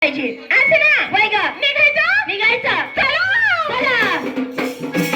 पाहिजे असं ना वय ग निघायचं निघायचं चला चला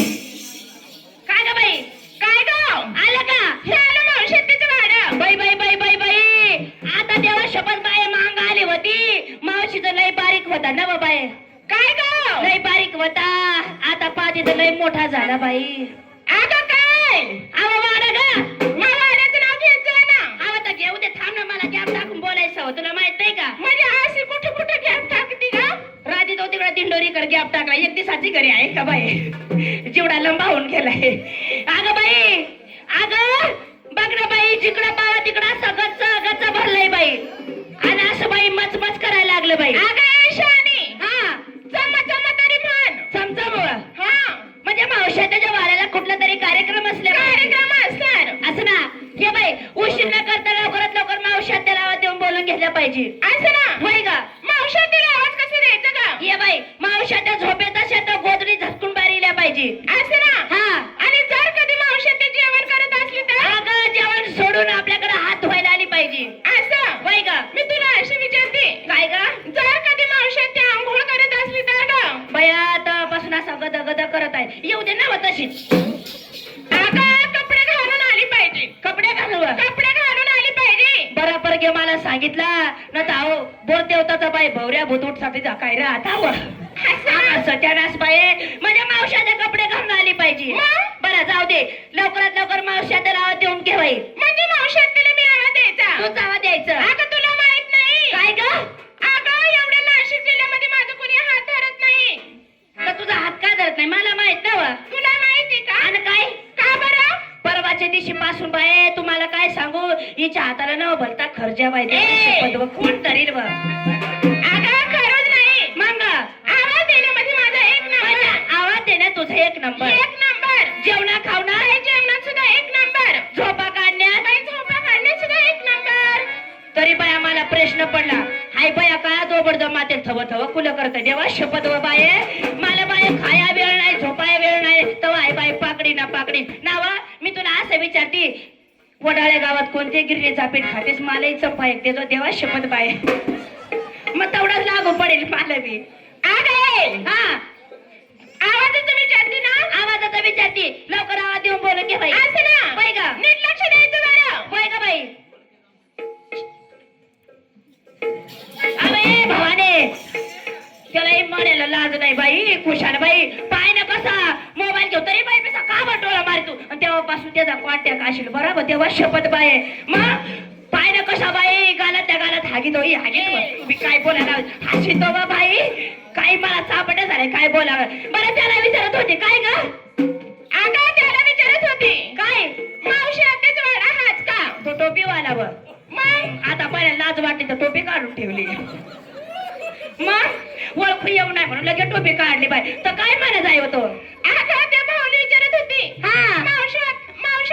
काय ग बाई काय ग आलं का हे आलं मावशेतीचं वाडं बाई बाई बाई बाई बाई आता देवा शपथ बाई मांग आली होती मावशीचं लय बारीक होता ना बाई काय ग लय बारीक होता आता पाठी तर लय मोठा झाला बाई अगं काय आवा वाडा ग वाड्याचं नाव घ्यायचं ना आवा तर घेऊ दे थांब ना मला गॅप टाकून बोलायचं हो तुला माहित नाही का म्हणजे अशी कुठे कुठे गॅप टाकती का राधी तो तिकडे दिंडोरी कर गॅप टाकला एक दिवसाची घरी आहे का बाई जेवढा लंबा होऊन गेलाय अगं बाई अगं बघ ना बाई जिकडं पाहा तिकडं असं गच्च गच्च भरलंय बाई आणि असं बाई मचमच करायला लागलं बाई अगं शानी हा चम चम तरी म्हण चमचम हा म्हणजे मावशाच्या वाड्याला कुठला तरी कार्यक्रम असणार असं ना हे बाई उशीर न करता लवकरात लवकर मावशाच्या आवाज देऊन बोलून घेतलं पाहिजे असं ना होय का मावशाच्या आवाज कसं द्यायचं का हे बाई मावशाच्या झोपेत अशा तर गोदडी झटकून बारील्या पाहिजे असं ना हा आणि जर कधी मावशाचे जेवण करत असली तर अगं जेवण सोडून आपल्याकडे हात धुवायला आली पाहिजे असं होय का मी तुला अशी विचारते काय ग जर कधी मावशाची आंघोळ करत असली तर ग बया पासून असा गद गद करत आहे येऊ दे ना तशीच अगं कपडे घालून आली पाहिजे कपडे घालून आली पाहिजे बरोबर घे मला सांगितला न ताव बोर देवताचा बाई भवऱ्या भूतूट साठी काय रे आता सत्यानाश बाई म्हणजे मावशाचे कपडे घालून आली पाहिजे बरं जाऊ दे लवकरात लवकर मावशाच्या आवाज देऊन ठेवाय म्हणजे मावशाला मी आवाज द्यायचा तूच आवाज द्यायचं अगं तुला माहित नाही काय ग अगं एवढ्या नाशिक जिल्ह्यामध्ये माझं कोणी हात धरत नाही तर तुझा हात का धरत नाही मला माहित नव्ह तुला माहिती का आणि काय का बरं परवाच्या दिवशी पासून बाय तुम्हाला काय सांगू हिच्या हाताला न भलता खर्जा बाय कोण तरील ब अगं खरंच नाही मग आवाज देण्यामध्ये माझा एक नंबर आवाज देण्यात तुझा एक नंबर जेवणा खावणा जेवणात सुद्धा एक नंबर झोपा काढण्यात सुद्धा एक नंबर तरी बाय आम्हाला प्रश्न पडला हाय बाया काय जोबड जमाते थव थव कुल करत देवा शपथ व बाय मला बाय खाया वेळ नाही झोपाया वेळ नाही तवा हाय बाय पाकडी ना पाकडी नावा मी तुला असं विचारती वडाळे गावात कोणते गिरणीचा पीठ खातेस मलाही चंपा एक देतो देवा शपथ बाय मग तेवढाच लागू पडेल मला बी हा आवाजाचं विचारते ना आवाजाचं विचारते लवकर आवाज देऊन बोलून घे बाई असं ना बाई ग नीट लक्ष द्यायचं बरं बाई ग बाई अरे भवाने त्याला म्हणायला लाज नाही बाई खुशाल बाई पाय ना कसा मोबाईल घेऊ तरी बाई कसा का बटोला मारतो आणि तेव्हापासून त्याचा कॉन्टॅक्ट असेल बरोबर तेव्हा शपथ बाई मग पाय ना कसा बाई गालात त्या गालात हागीतो तुम्ही काय बोलायला हसितो बा बाई काही मला चापट झालंय काय बोलावं बरं त्याला विचारत होते काय ग अगं त्याला विचारत होते काय मावशी आत्याचा वाडा हाच का तो टोपीवाला व मग आता पहिल्या लाज वाटते तर टोपी काढून ठेवली मग ओळखू येऊ नाही म्हणून लगेच टोपी काढली बाई तर काय म्हणत आहे होतो अगं त्या भाऊने विचारत होती हा मावशी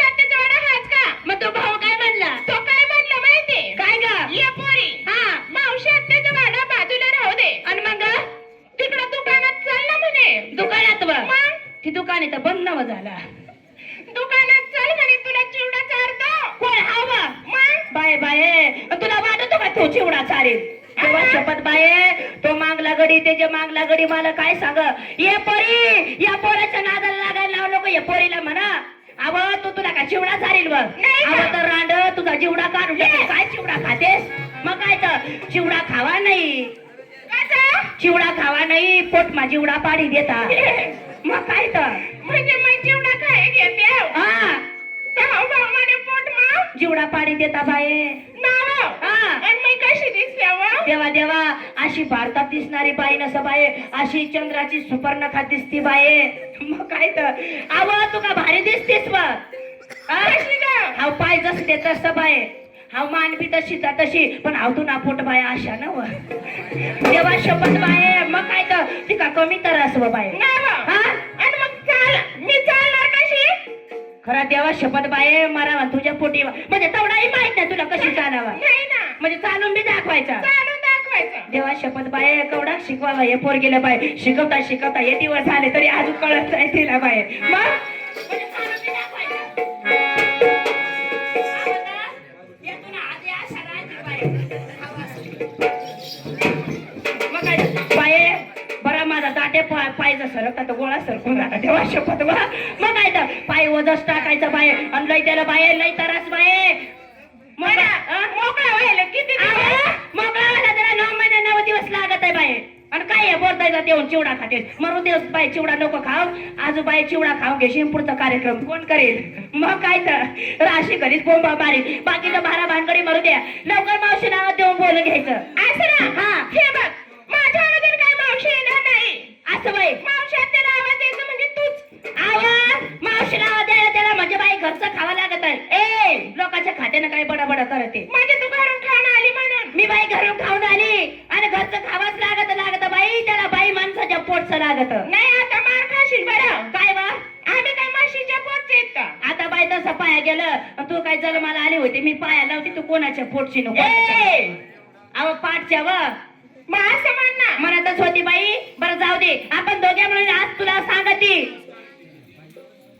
आत्याचा वाडा हाच का मग तो भाऊ काय म्हणला तो काय म्हणला माहिती काय ग ये पोरी हा मावशी आत्याचा वाडा बाजूला राहू दे आणि मग तिकडं दुकानात चल ना म्हणे दुकानात मग ती दुकान तर बंद नव झाला दुकानात चल म्हणे तुला चिवडा चारतो कोण हवा मग बाय बाय तुला वाटतो का तो चिवडा चारेल तेव्हा शपथ बाय तो मागला गडी त्याच्या मागला गडी मला काय सांग ये पोरी या पोराच्या नादाला लागायला लावलो का या पोरीला म्हणा अव तू तुला काय चिवडा चालेल बघ अव तर रांड तुझा चिवडा काढून काय चिवडा खातेस मग काय तर चिवडा खावा नाही चिवडा खावा नाही पोट मा चिवडा पाडी देता मग काय तर म्हणजे मग चिवडा खाय घेते हा पोट मा चिवडा पाडी देता बाये कशी दिसते देवा देवा अशी भारतात दिसणारी बाई नसं बाये अशी चंद्राची सुपर्णखा दिसती बाये मग काय तर आव तू का भारी दिसतेस हाव पाय जस ते तसं बाये हाव मान बी तशी पण हाव तू ना पोट बाय आशा नव देवा शपथ बाये मग काय तर ती का कमी तर असव बाय हा आणि मग चाल मी चालणार कशी खरा देवा शपथ बाये मारा तुझ्या पोटी म्हणजे तेवढाही माहित नाही तुला कशी चालावा म्हणजे चालून बी दाखवायचा शिकवायचं देवा शपथ बाय केवढा शिकवा बाय पोरगीला बाय शिकवता शिकवता हे दिवस आले तरी अजून कळत नाही तिला बाय मग माझा दाटे पायचा सरकता तर गोळा सरकून जाता तेव्हा शपथ मग काय तर पाय वजच टाकायचं बाय आणि लय त्याला बाय लय तरच बाय मोकळा व्हायला किती मोकळा व्हायला त्याला 9 महिने 9 दिवस लागत आहे बाय आणि काय बोलताय जाते येऊन चिवडा खाते मरून दिवस बाय चिवडा नको खाव आजूबाई चिवडा खाव घेशील पुढचा कार्यक्रम कोण करेल मग काय तर राशी करीत बोंबा मारी बाकीचं भारा भानगडी मरू द्या लवकर मावशी नावात देऊन बोलून घ्यायचं असं ना हा हे बघ माझ्या अगोदर काय मावशी येणार नाही असं बाई मावशी त्याला आवाज द्यायचं म्हणजे तूच आवाज मावशीला आवाज द्यायला त्याला म्हणजे बाई घरचं खावं लागत आहे ए लोकांच्या खात्यानं काय बडा करते म्हणजे तू घरून खाऊन आली म्हणून मी बाई घरून खाऊन आली आणि घरचं खावाच लागत बाई त्याला बाई माणसाच्या पोटचं लागत नाही आता मार खाशील बरं काय बा आम्ही काय माशीच्या पोटचे आहेत का आता बाई तसं पाया गेलं तू काय जल मला आली होती मी पाया लावती तू कोणाच्या पोटची नको अहो पाठच्या व म्हणतच होती बाई बरं जाऊ दे आपण दोघे म्हणून आज तुला सांगती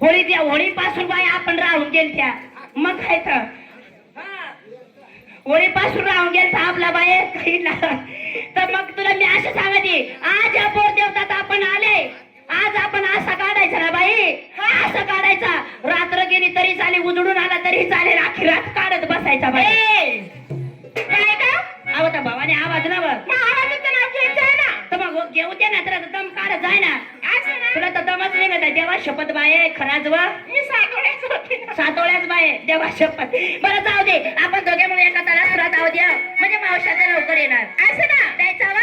होळी पासून बाई आपण राहून गेल त्या मग काय होळी पासून राहून गेल आपला बाई काही तर मग तुला मी असं सांगते आज या पोर देवतात आपण आले आज आपण असा काढायचा ना बाई असं काढायचा रात्र गेली तरी चालेल उजडून आला तरी चालेल आखी रात काढत बसायचा बाई काय का आवता भावाने आवाज ना आवाजाचं नाव घ्यायचं ना तर मग घेऊ दे ना तर दम काढत जाय ना तुला तर दमच निघत आहे देवा शपथ बाय खराच वा मी सातोळ्याच बाय देवा शपथ बरं जाऊ दे आपण दोघे म्हणून एका ताला सुरात आहोत द्या म्हणजे मावशाचा लवकर येणार असं ना द्यायचा वा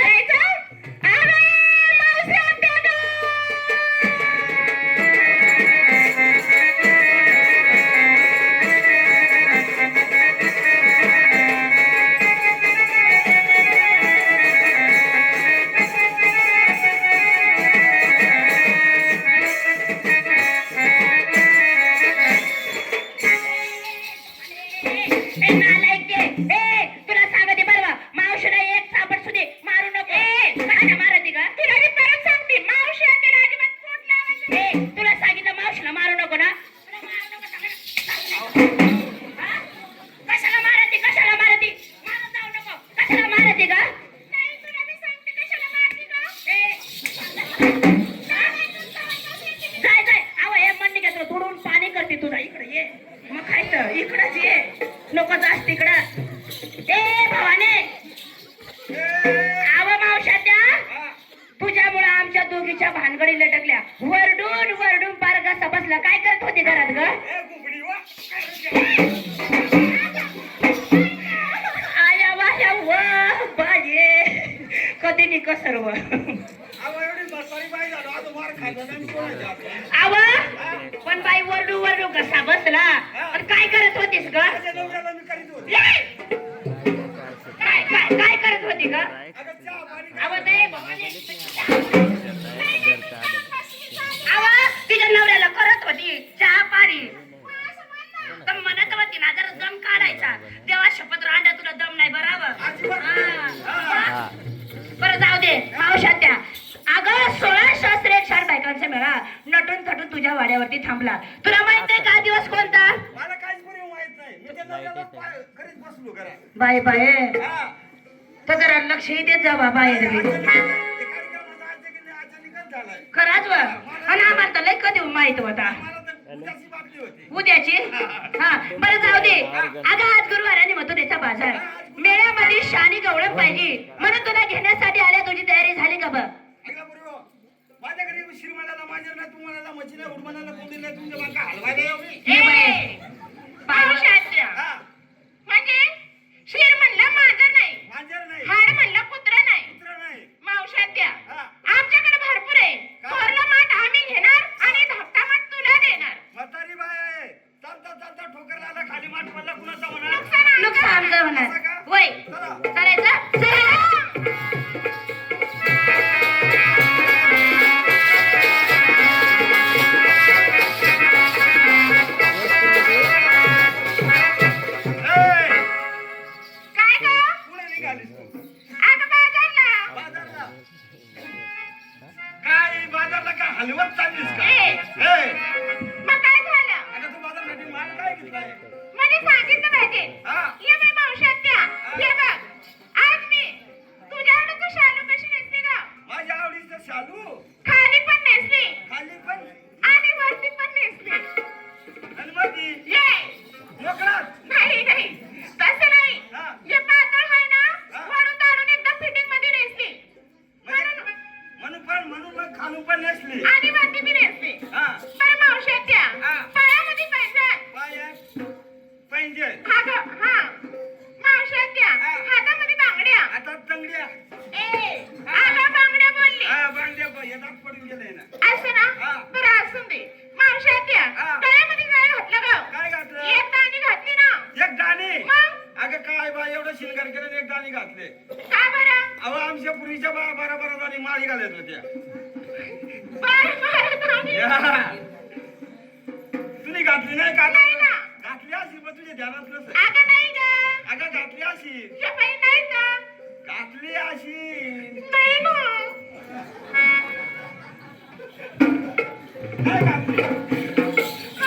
भानगडी लटकल्या वरडून पार घसा बसला काय करत होती घरात ग आया वाया व बाजे कधी निक सर्व आव पण बाई वरडू घसा बसला पण काय करत होतीस ग काय करत होती ग आवाज तिच्या नवऱ्याला करत होती चहा पाणी तर म्हणत होती ना जरा दम काढायचा देवा शपथ रांड्या तुला दम नाही बराबर बरं जाऊ दे मावशात त्या अगं 16 शास्त्र 104 बायकांचा मेळा नटून थटून तुझ्या वाड्यावरती थांबला तुला माहित आहे का दिवस कोणता मला काहीच माहित नाही मी त्या नवऱ्याला करीत बसलो घरा बाय तर जरा लक्ष देत जा बाबा खराच व आणि आम्हाला तर लय कधी माहित होता उद्याची हा बरं जाऊ दे अगं आज गुरुवाराने मथुरेचा बाजार मेळ्यामध्ये शानी गवळण पाहिजे म्हणून तुला घेण्यासाठी आल्या तुझी तयारी झाली का बघ माझ्या घरी श्रीमंताला माझ्या ना तुम्हाला मच्छीला उडमनाला कोंडीला तुमच्या बाका हलवायला म्हणजे शेर म्हणला मांजर नाही हाड म्हणला कुत्रा नाही मावशात्या आमच्याकडे भरपूर आहे थोरला माठ आम्ही घेणार आणि धाकटा माठ तुला देणार म्हातारी बाई चालता ठोकर आला खाली माठ पडला कुणाचा होणार नुकसान होणार होय चालायचं चला हलवत चाललीस का? ए. ए, मग काय झालं अगं तू बाजारसाठी माल काय घेतलाय? मला सांगितलं पाहिजे हा. ये बाई मावशात्या हे बघ आज मी तुझ्या आवडीचं शालू कशी नेसली ग माझ्या आवडीचं शालू खाली पण नेसली खाली पण आणि वरती पण नेसली आणि मधी ये मोकळात. नाही नाही तसं नाही हा. जे पातळ आहे ना हा. वाढून ताडून एकदम फिटिंग मध्ये नेसली म्हणून म्हणून मग खालून पण नेसली. आणि वरती बी नेसली हा. बरं मावशात्या हा. पायामध्ये पैंजण पायात पैंजण. हा ग हा मावशात्या हा. हातामध्ये बांगड्या आता तंगड्या. ए अगं बांगड्या बोलली हा, बांगड्या येतात पडून गेलंय ना. असं ना हा. बरं असून दे मावशात्या हा. गळ्यामध्ये काय घातलं ग काय घातलं? एक दाणी घातली ना एक दाणे. मग अगं काय बा एवढं शिंगार केलं आणि एक दाणे घातले. का बरं अहो आमच्या पूर्वीच्या बारा दाणे माळी घालत होत्या. बरं दाणी या. तुम्ही घातली नाही का? नाही ना. घातली अशी पण तुझ्या ध्यानात नसेल. अगं नाही ग अगं घातली अशी. हे बाई नाही का घातली अशी. नाही ना काय घातली?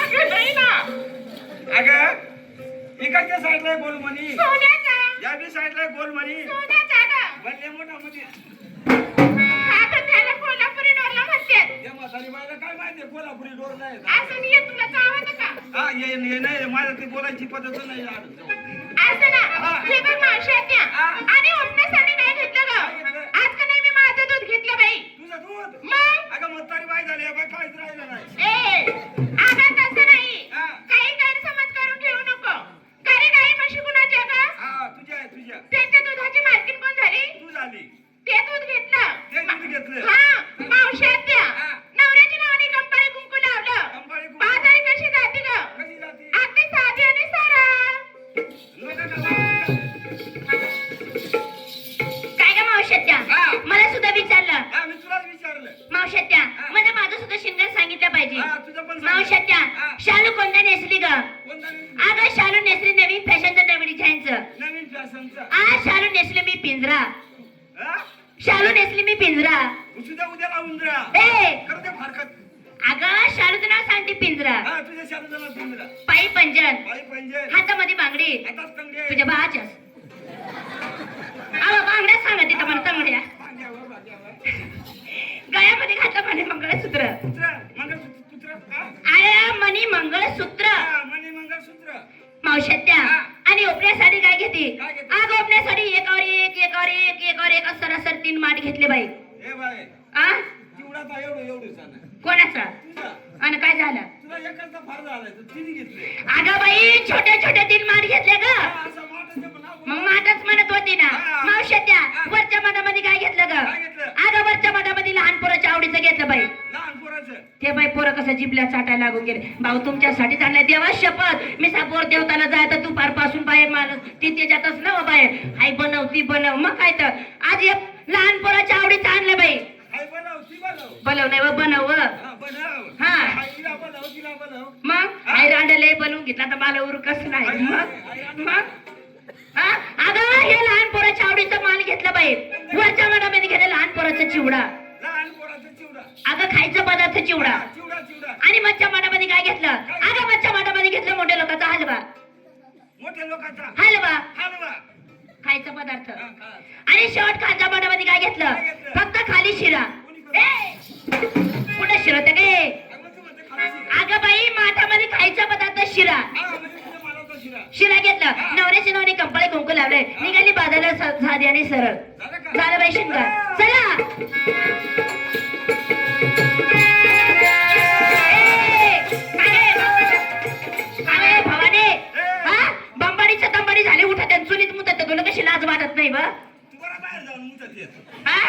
अगं नाही ना अगं इकडच्या साईडला गोल म्हणी, सोन्याचा या बी साईडला गोल म्हणी. सोन्याचा ग बनले मोठा मध्ये. अगं त्याला कोल्हापुरी डोरला म्हणतात त्या म्हातारी बाईला काय माहितीये कोल्हापुरी डोर नाही. असं ये तुला चावत का हा ये नाही माझं ती बोलायची पद्धत नाही आड. असं ना हे बघ मावशात्या हा. आणि उठण्यासाठी काय घेतलं ग काय घेतलं? आज का नाही मी माझं दूध घेतलं बाई तुझं दूध. मग अगं म्हातारी बाई झाली बाई काहीच राहिलं नाही. ए अगं तसं नाही हा. काही गैरसमज करून ठेवू नको घरी गाई म्हशी कुणाच्या ग हा तुझ्या आहे तुझ्या. त्यांच्या दुधाची मालकीण कोण झाली तू झाली. ते दूध घेतलं ते दूध घेतलं. हा मावशात्या हा. नवऱ्याची नावाने कंपाळी कुंकू लावलं कंपाळी कुंकू. बाजारी कशी जाते ग कशी जाती? अगदी साधी आणि सरळ नका का लावू? काय ग मावशात्या हा. मला सुद्धा विचारलं हा मी तुलाच विचारलं. मावशात्या हा. म्हणजे माझं सुद्धा शिंगर सांगितलं पाहिजे हा तुझं पण सांग. मावशात्या हा. शालू कोणत्या नेसली ग कोणता नवीन? अगं शालू नेसली नवीन फॅशनचं नवीन डिझाईनचं नवीन फॅशनचा. आज शालू नेसली मी पिंजरा हा? शालू नेसली मी पिंजरा सुद्धा उद्या लावून द्या. ए करते फारकत. अगं शालूचं नाव सांगते पिंजरा हा तुझ्या शालूला पिंजरा. पायी पंजन बाई पंजन. हातामध्ये बांगडी हातात तंगडे. तुझ्या बाच्यास अहो बांगड्या सांगा तिथं मला तंगड्या भांड्यावर भांड्यावर. गळ्यामध्ये घातलं म्हणे मंगळसूत्र कुत्रा मंगळसूत्र. हा? अरे मनी मंगळसूत्र हा, मणी मंगळसूत्र. मावशात्या हा. आणि ओपण्यासाठी काय घेते काय घेते? अगं ओपण्यासाठी एकावर एक असं सरासर 3 माठ घेतले बाई ए बाई आ चिवडा तर एवढं सांग. कोणाचा तुझा. आणि काय झालं तुला एकाचा फार झालाय तर तिने घेतले. अगं बाई छोटे 3 माठ घेतले ग हा, असं वाटायचं पण आपण. मग माठच म्हणत होती ना हा. मावशात्या हा. वरच्या मधामध्ये काय घेतलं ग काय घेतलं? अगं वरच्या मधामध्ये लहान पोराच्या आवडीचं घेतलं बाई लहान पोराचं. ते बाई पोरं कसं जिबल्या चाटायला लागून गेले भाऊ तुमच्यासाठी चाललाय देवा शपथ मी सापोर देवताला जाय तर दुपारपासून बाहेर मला ती त्याच्यातच ना बाहेर हाय बनव ती बनव मग काय तर आज एक लहान पोराच्या आवडीचं आणलं बाई हाय बनव ती बनव. बनव नाही व बनव व. हा बनव. हा. हाय तिला बनव तिला बनव. मग आई रांडले बनवून घेतला तर मला उरकच नाही मग हा अगं हे लहान पोराच्या आवडीचं माल घेतलं बाई वरच्या मनामध्ये घेतलं लहान पोराचा चिवडा लहान पोराचं चिवडा. अगं खायचं पदार्थ चिवडा हा, चिवडा. आणि मच्छा माठामध्ये काय घेतलं अगं मच्छा माठामध्ये घेतलं मोठ्या लोकांचा हलवा मोठ्या लोकांचा हलवा हलवा. खायचा पदार्थ हा, खा. आणि शेवट खालच्या माठामध्ये काय घेतलं काय घेतलं? फक्त खाली शिरा कोणी करतं? ए कुठे शिरा होतं गे अगं तू म्हणते खायची. अगं बाई माठामध्ये खायचा पदार्थ शिरा हा, म्हणजे तुझ्या मालाचा शिरा. शिरा घेतलं नवऱ्याच्या नावाने कंपाळी कुंकू लावलंय निघाली बाजारला साधी आणि सरळ झालं का? झालं बाई शिंगार चला अरे भवाने हा बंबाडीच्या तंबाडी झाली उठत आणि चुलीत मुतत तुला कशी लाज वाटत नाही बा तू बरं बाहेर जाऊन मुतत ये. हा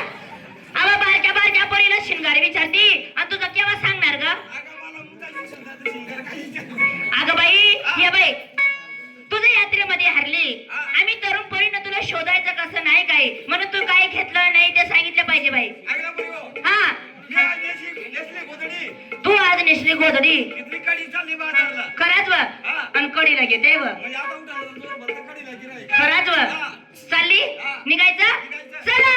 अहो बारक्या पोरीला शिंगारी विचारती आणि तुझं केव्हा सांगणार ग अगं मला मुताची सुद्धा तर शिंगार खायची. अगं बाई ये बाई तुझं यात्रेमध्ये हरली आम्ही तरुण पोरीनं तुला शोधायचं कसं नाही काही म्हणून तू काय घेतलं नाही ते सांगितलं पाहिजे बाई ऐकलं बरी हो. हा मी आज नेसली गोधडी. तू आज नेसली गोधडी किती कडी चालली बाजारला. खराच व हा. आणि कडीला घेते व म्हणजे आता उठायला तुला भरतं कडीला गिऱ्हाईक. खराच व हा. चालली हा. निघायचं निघायचं. चला